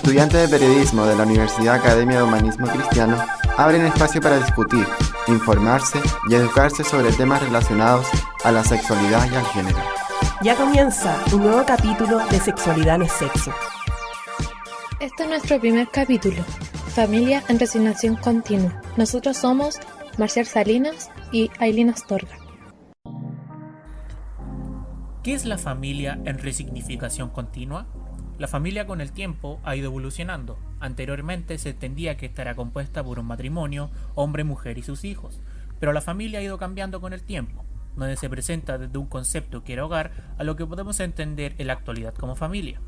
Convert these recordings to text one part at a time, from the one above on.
estudiantes de periodismo de la Universidad Academia de Humanismo Cristiano abren espacio para discutir, informarse y educarse sobre temas relacionados a la sexualidad y al género. Ya comienza un nuevo capítulo de Sexualidad no es sexo. Este es nuestro primer capítulo, Familia en Resignación Continua. Nosotros somos Marcial Salinas y Ailín Astorga. ¿Qué es la familia en resignificación continua? La familia con el tiempo ha ido evolucionando. Anteriormente se entendía que esta era compuesta por un matrimonio, hombre, mujer y sus hijos, pero la familia ha ido cambiando con el tiempo, donde se presenta desde un concepto que era hogar a lo que podemos entender en la actualidad como familia.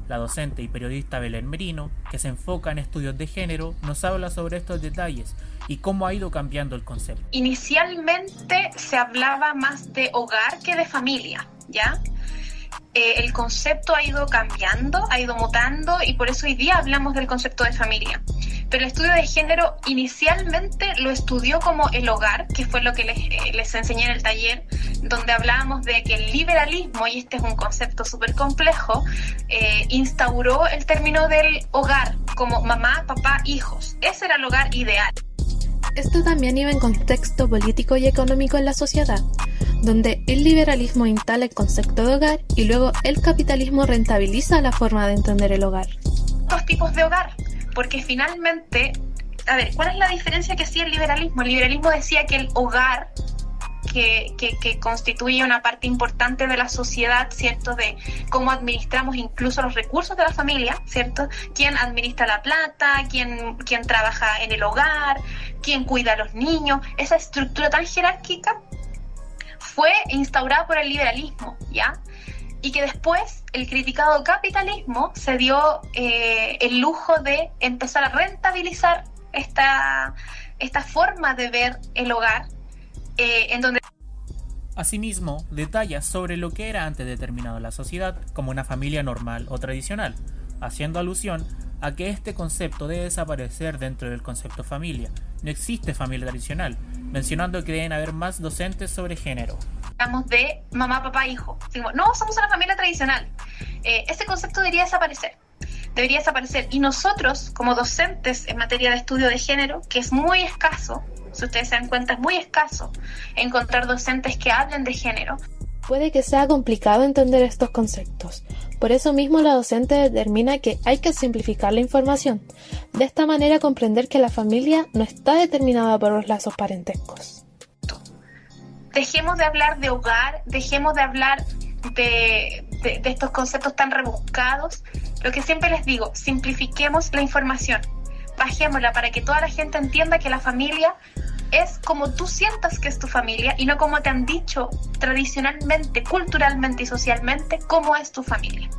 La docente y periodista Belén Merino, que se enfoca en estudios de género, nos habla sobre estos detalles y cómo ha ido cambiando el concepto. Inicialmente se hablaba más de hogar que de familia, ¿ya? El concepto ha ido cambiando, ha ido mutando y por eso hoy día hablamos del concepto de familia. Pero el estudio de género inicialmente lo estudió como el hogar, que fue lo que les enseñé en el taller, donde hablábamos de que el liberalismo, y este es un concepto súper complejo, instauró el término del hogar como mamá, papá, hijos. Ese era el hogar ideal. Esto también iba en contexto político y económico en la sociedad, donde el liberalismo instala el concepto de hogar y luego el capitalismo rentabiliza la forma de entender el hogar. Dos tipos de hogar, porque finalmente, a ver, ¿cuál es la diferencia que hacía el liberalismo? El liberalismo decía que el hogar, que constituye una parte importante de la sociedad, ¿cierto? De cómo administramos incluso los recursos de la familia, ¿cierto? ¿Quién administra la plata? ¿Quién trabaja en el hogar? ¿Quién cuida a los niños? Esa estructura tan jerárquica fue instaurada por el liberalismo, ¿ya? Y que después el criticado capitalismo se dio el lujo de empezar a rentabilizar esta forma de ver el hogar, en donde... Asimismo, detalla sobre lo que era antes determinado la sociedad como una familia normal o tradicional, haciendo alusión a que este concepto debe desaparecer dentro del concepto familia. No existe familia tradicional, mencionando que deben haber más docentes sobre género. Hablamos de mamá, papá, hijo. Decimos, no, somos una familia tradicional. Ese concepto debería desaparecer. Y nosotros, como docentes en materia de estudio de género, que es muy escaso, si ustedes se dan cuenta, es muy escaso encontrar docentes que hablen de género. Puede que sea complicado entender estos conceptos. Por eso mismo la docente determina que hay que simplificar la información. De esta manera comprender que la familia no está determinada por los lazos parentescos. Dejemos de hablar de hogar, dejemos de hablar de estos conceptos tan rebuscados. Lo que siempre les digo, simplifiquemos la información. Bajémosla para que toda la gente entienda que la familia es como tú sientas que es tu familia y no como te han dicho tradicionalmente, culturalmente y socialmente cómo es tu familia.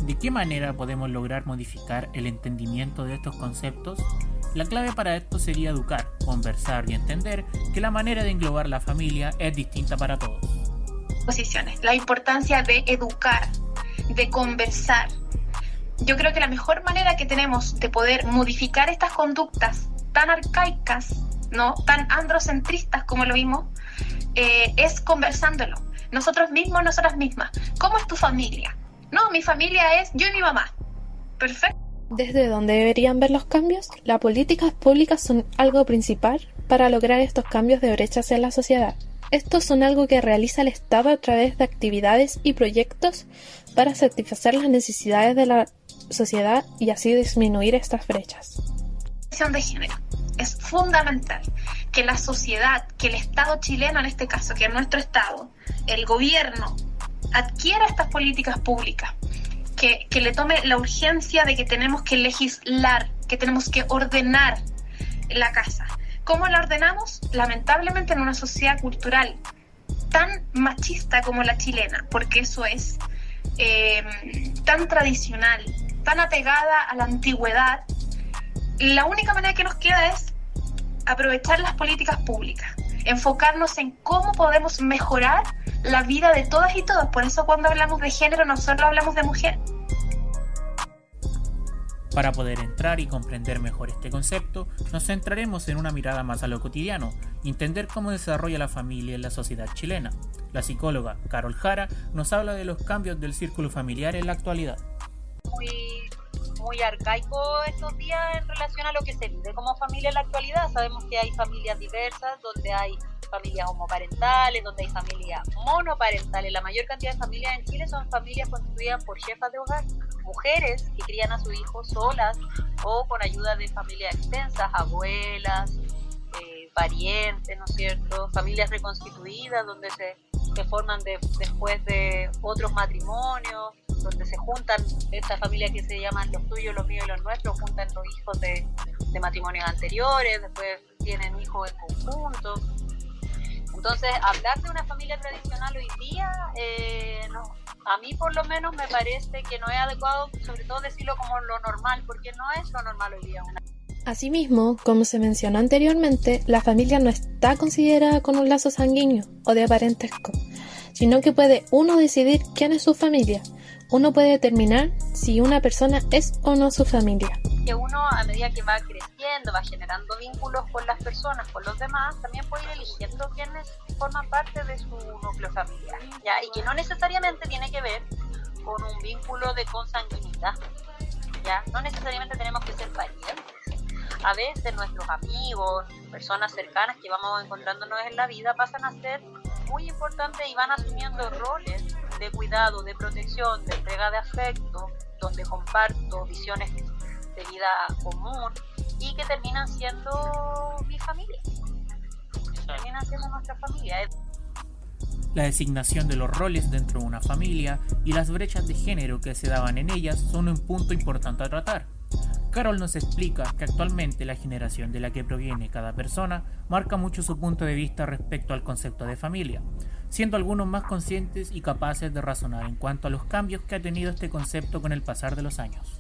¿De qué manera podemos lograr modificar el entendimiento de estos conceptos? La clave para esto sería educar, conversar y entender que la manera de englobar la familia es distinta para todos. Posiciones, la importancia de educar, de conversar. Yo creo que la mejor manera que tenemos de poder modificar estas conductas tan arcaicas, ¿no? Tan androcentristas como lo vimos, es conversándolo. Nosotros mismos, nosotras mismas. ¿Cómo es tu familia? No, mi familia es yo y mi mamá. Perfecto. ¿Desde dónde deberían ver los cambios? Las políticas públicas son algo principal para lograr estos cambios de brechas en la sociedad. Estos son algo que realiza el Estado a través de actividades y proyectos para satisfacer las necesidades de la sociedad y así disminuir estas brechas. De género. Es fundamental que la sociedad, que el Estado chileno en este caso, que es nuestro Estado, el gobierno, adquiera estas políticas públicas, que le tome la urgencia de que tenemos que legislar, que tenemos que ordenar la casa. ¿Cómo la ordenamos? Lamentablemente en una sociedad cultural tan machista como la chilena, porque eso es tan tradicional, tan apegada a la antigüedad. La única manera que nos queda es aprovechar las políticas públicas, enfocarnos en cómo podemos mejorar la vida de todas y todos. Por eso cuando hablamos de género no solo hablamos de mujer. Para poder entrar y comprender mejor este concepto, nos centraremos en una mirada más a lo cotidiano y entender cómo desarrolla la familia en la sociedad chilena. La psicóloga Carol Jara nos habla de los cambios del círculo familiar en la actualidad. Muy muy arcaico estos días en relación a lo que se vive como familia en la actualidad. Sabemos que hay familias diversas, donde hay familias homoparentales, donde hay familias monoparentales. La mayor cantidad de familias en Chile son familias constituidas por jefas de hogar, mujeres que crían a sus hijos solas o con ayuda de familias extensas, abuelas, parientes, ¿no es cierto? Familias reconstituidas donde se forman después de otros matrimonios, donde se juntan estas familias que se llaman los tuyos, los míos y los nuestros, juntan los hijos de matrimonios anteriores, después tienen hijos en conjunto. Entonces, hablar de una familia tradicional hoy día, no, a mí por lo menos me parece que no es adecuado, sobre todo decirlo como lo normal, porque no es lo normal hoy día. Asimismo, como se mencionó anteriormente, la familia no está considerada con un lazo sanguíneo o de parentesco, sino que puede uno decidir quién es su familia. Uno puede determinar si una persona es o no su familia. Que uno, a medida que va creciendo, va generando vínculos con las personas, con los demás, también puede ir eligiendo quiénes forman parte de su núcleo familiar, ¿ya? Y que no necesariamente tiene que ver con un vínculo de consanguinidad, ¿ya? No necesariamente tenemos que ser parientes. A veces nuestros amigos, personas cercanas que vamos encontrándonos en la vida pasan a ser muy importantes y van asumiendo roles de cuidado, de protección, de entrega de afecto, donde comparto visiones de vida común y que terminan siendo mi familia, terminan siendo nuestra familia. La designación de los roles dentro de una familia y las brechas de género que se daban en ellas son un punto importante a tratar. Carol nos explica que actualmente la generación de la que proviene cada persona marca mucho su punto de vista respecto al concepto de familia, siendo algunos más conscientes y capaces de razonar en cuanto a los cambios que ha tenido este concepto con el pasar de los años.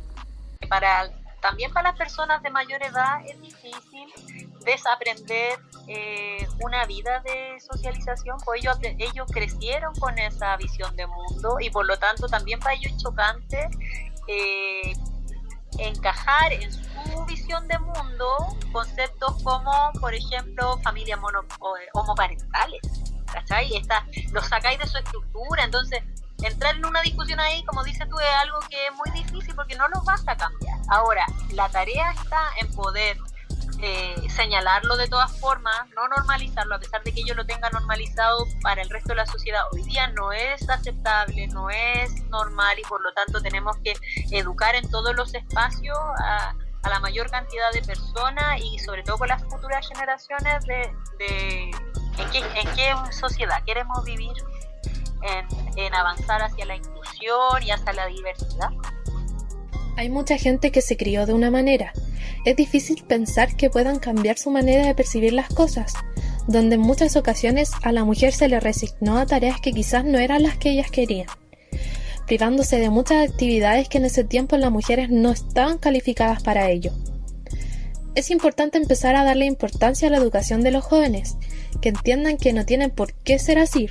También para las personas de mayor edad es difícil desaprender una vida de socialización, pues ellos crecieron con esa visión de mundo y por lo tanto también para ellos es chocante encajar en su visión de mundo conceptos como, por ejemplo, familias homoparentales, ¿cachai? Los sacáis de su estructura, entonces entrar en una discusión ahí, como dices tú, es algo que es muy difícil porque no lo vas a cambiar. Ahora, la tarea está en poder señalarlo de todas formas, no normalizarlo, a pesar de que ellos lo tengan normalizado para el resto de la sociedad. Hoy día no es aceptable, no es normal y por lo tanto tenemos que educar en todos los espacios a la mayor cantidad de personas y sobre todo con las futuras generaciones de en qué sociedad queremos vivir, en avanzar hacia la inclusión y hacia la diversidad. Hay mucha gente que se crió de una manera. Es difícil pensar que puedan cambiar su manera de percibir las cosas, donde en muchas ocasiones a la mujer se le resignó a tareas que quizás no eran las que ellas querían, privándose de muchas actividades que en ese tiempo las mujeres no estaban calificadas para ello. Es importante empezar a darle importancia a la educación de los jóvenes, que entiendan que no tienen por qué ser así.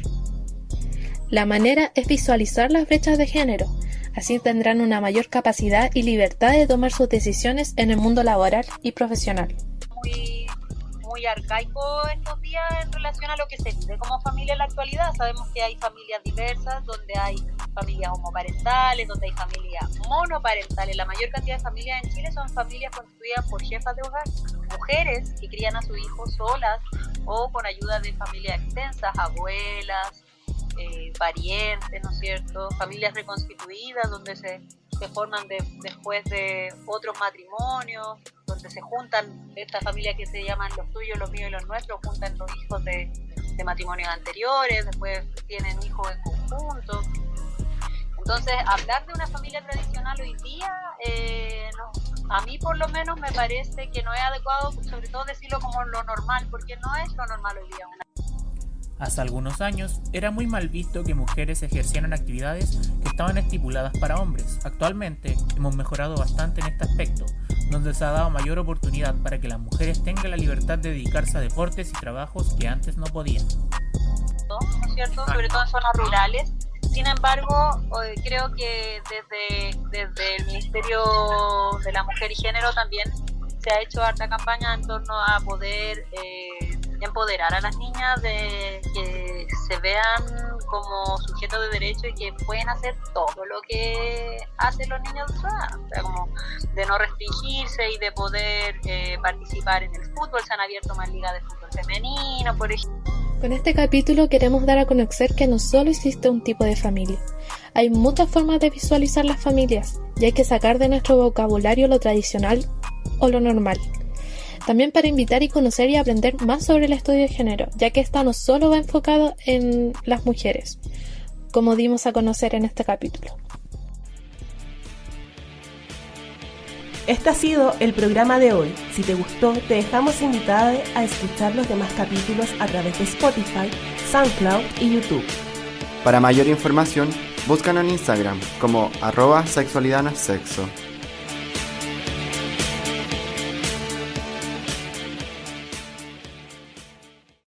La manera es visualizar las brechas de género. Así tendrán una mayor capacidad y libertad de tomar sus decisiones en el mundo laboral y profesional. Muy arcaico estos días en relación a lo que se vive como familia en la actualidad. Sabemos que hay familias diversas, donde hay familias homoparentales, donde hay familias monoparentales. La mayor cantidad de familias en Chile son familias constituidas por jefas de hogar, mujeres que crían a sus hijos solas o con ayuda de familias extensas, abuelas, parientes, ¿no es cierto? Familias reconstituidas donde se forman después de otros matrimonios, donde se juntan estas familias que se llaman los tuyos, los míos y los nuestros, juntan los hijos de matrimonios anteriores, después tienen hijos en conjunto. Entonces, hablar de una familia tradicional hoy día, no, a mí por lo menos me parece que no es adecuado, sobre todo decirlo como lo normal, porque no es lo normal hoy día. Hace algunos años era muy mal visto que mujeres ejercieran actividades que estaban estipuladas para hombres. Actualmente hemos mejorado bastante en este aspecto, donde se ha dado mayor oportunidad para que las mujeres tengan la libertad de dedicarse a deportes y trabajos que antes no podían. ¿No es cierto? Sobre todo en zonas rurales. Sin embargo, creo que desde el Ministerio de la Mujer y Género también se ha hecho harta campaña en torno a poder empoderar a las niñas, de que se vean como sujetos de derecho y que pueden hacer todo lo que hacen los niños de su edad, o sea, como de no restringirse y de poder participar en el fútbol. Se han abierto más ligas de fútbol femenino, por ejemplo. Con este capítulo queremos dar a conocer que no solo existe un tipo de familia. Hay muchas formas de visualizar las familias y hay que sacar de nuestro vocabulario lo tradicional o lo normal. También para invitar y conocer y aprender más sobre el estudio de género, ya que esta no solo va enfocado en las mujeres, como dimos a conocer en este capítulo. Este ha sido el programa de hoy. Si te gustó, te dejamos invitada a escuchar los demás capítulos a través de Spotify, SoundCloud y YouTube. Para mayor información, búscanos en Instagram como @sexualidadnosexo.